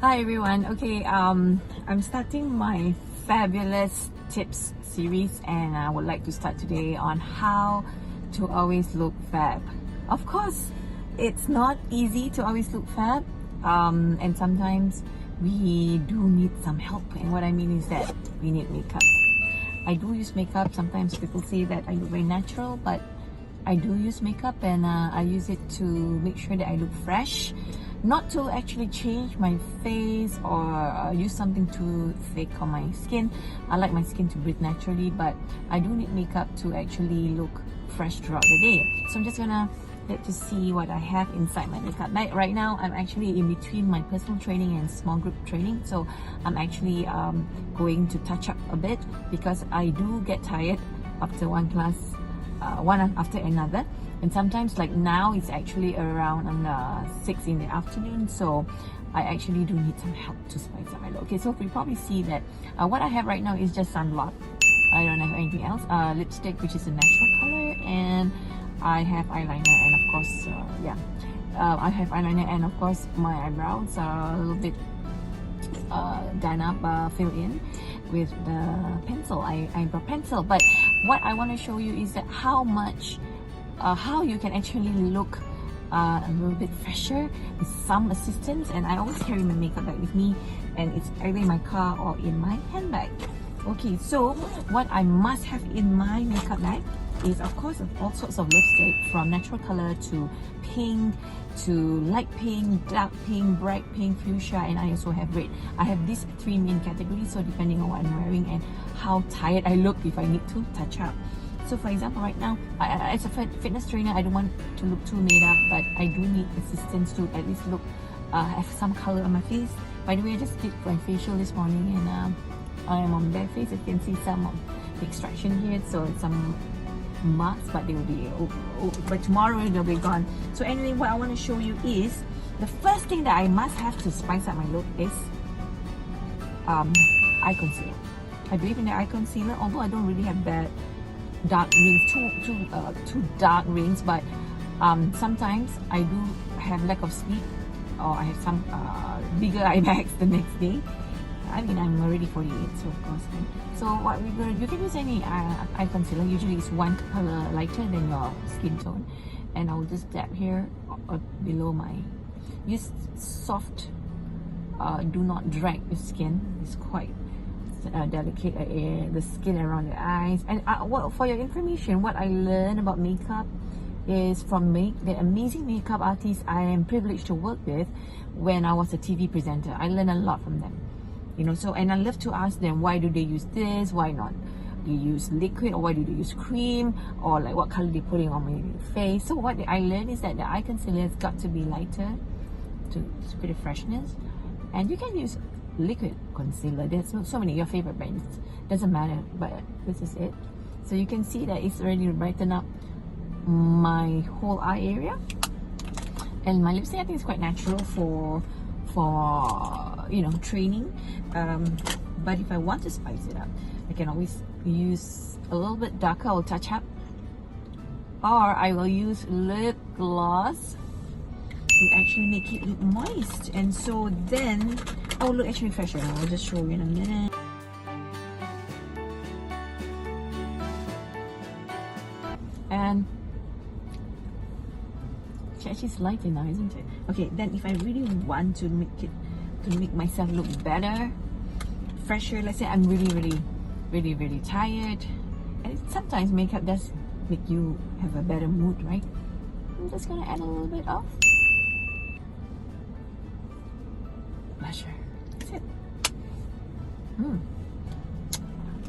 Hi everyone. Okay, I'm starting my fabulous tips series, and I would like to start today on how to always look fab. Of course, it's not easy to always look fab, and sometimes we do need some help. And what I mean is that we need makeup. I do use makeup. Sometimes people say that I look very natural, but I do use makeup, and I use it to make sure that I look fresh. Not to actually change my face or use something too thick on my skin. I like my skin to breathe naturally, but I do need makeup to actually look fresh throughout the day. So I'm just gonna let you see what I have inside my makeup bag. Right now, I'm actually in between my personal training and small group training. So I'm actually going to touch up a bit because I do get tired after one class, one after another. And sometimes, like now, it's actually around 6 in the afternoon, so I actually do need some help to spice up my look. Okay, so you probably see that what I have right now is just sunblock. I don't have anything else. Lipstick, which is a natural color, and I have eyeliner, and of course, I have eyeliner, and of course, my eyebrows are a little bit done up, filled in with the pencil, eyebrow pencil. But what I want to show you is that how you can actually look a little bit fresher with some assistance. And I always carry my makeup bag with me, and it's either in my car or in my handbag. Okay, so what I must have in my makeup bag is, of course, all sorts of lipstick, from natural color to pink to light pink, dark pink, bright pink, fuchsia, and I also have red. I have these three main categories, so depending on what I'm wearing and how tired I look, if I need to touch up. So for example, right now, as a fitness trainer, I don't want to look too made up, but I do need assistance to at least look, have some color on my face. By the way, I just did my facial this morning, and I am on bare face. You can see some of the extraction here, so some marks, but they will be by tomorrow they'll be gone. So anyway, what I want to show you is the first thing that I must have to spice up my look is eye concealer. I believe in the eye concealer, although I don't really have bad dark rings, too dark rings, but sometimes I do have lack of sleep, or I have some bigger eye bags the next day. I mean, I'm already 48, so of course. So what we're gonna, you can use any eye concealer. Usually it's one color lighter than your skin tone, and I'll just dab here below my. Use soft. Do not drag your skin. It's quite delicate the skin around the eyes. And for your information, what I learned about makeup is from the amazing makeup artists I am privileged to work with when I was a TV presenter. I learned a lot from them, you know. So, and I love to ask them, why do they use this, why not do you use liquid, or why do they use cream, or like what color they're putting on my face. So what I learned is that the eye concealer has got to be lighter to create a freshness, and you can use liquid concealer. There's so many, your favorite brands, doesn't matter, but this is it. So you can see that it's already brightened up my whole eye area. And my lipstick, I think, is quite natural for you know, training, but if I want to spice it up, I can always use a little bit darker or touch up, or I will use lip gloss to actually make it look moist, and so then oh, look actually fresher. I'll just show you in a minute. And it's lighter now, isn't it? Okay, then if I really want to make myself look better, fresher, let's say I'm really tired, and sometimes makeup does make you have a better mood, right? I'm just gonna add a little bit of blusher. That's it.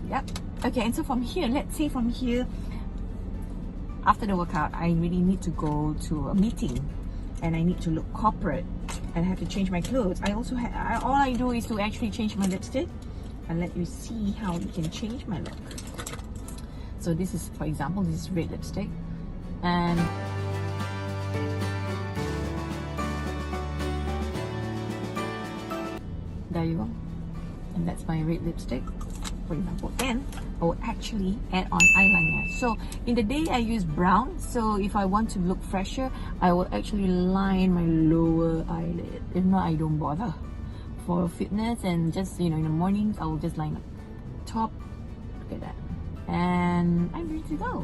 Yep. Okay, and so from here, let's say from here, after the workout, I really need to go to a meeting, and I need to look corporate, and I have to change my clothes. I also all I do is to actually change my lipstick and let you see how you can change my look. So this is, for example, this is red lipstick, and there you go, and that's my red lipstick, for example. And I will actually add on eyeliner. So in the day I use brown, so if I want to look fresher, I will actually line my lower eyelid. If not, I don't bother for fitness, and just, you know, in the mornings I will just line up top. Look at that, and I'm ready to go.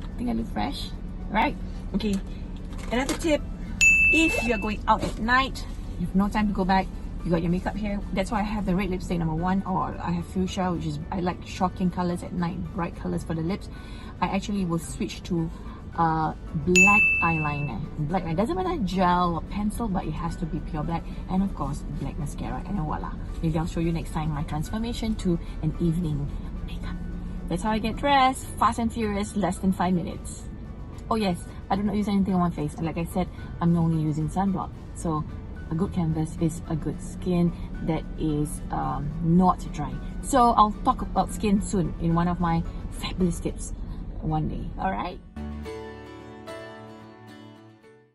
I think I look fresh, right? Okay, another tip: if you are going out at night, you have no time to go back, you got your makeup here. That's why I have the red lipstick number 1, or I have fuchsia, which is, I like shocking colors at night, bright colors for the lips. I actually will switch to black eyeliner. Black, it doesn't matter gel or pencil, but it has to be pure black, and of course black mascara, and voila. Maybe I'll show you next time my transformation to an evening makeup. That's how I get dressed, fast and furious, less than 5 minutes. Oh yes, I do not use anything on my face, and like I said, I'm only using sunblock. So a good canvas is a good skin that is not dry. So I'll talk about skin soon in one of my fabulous tips one day. All right.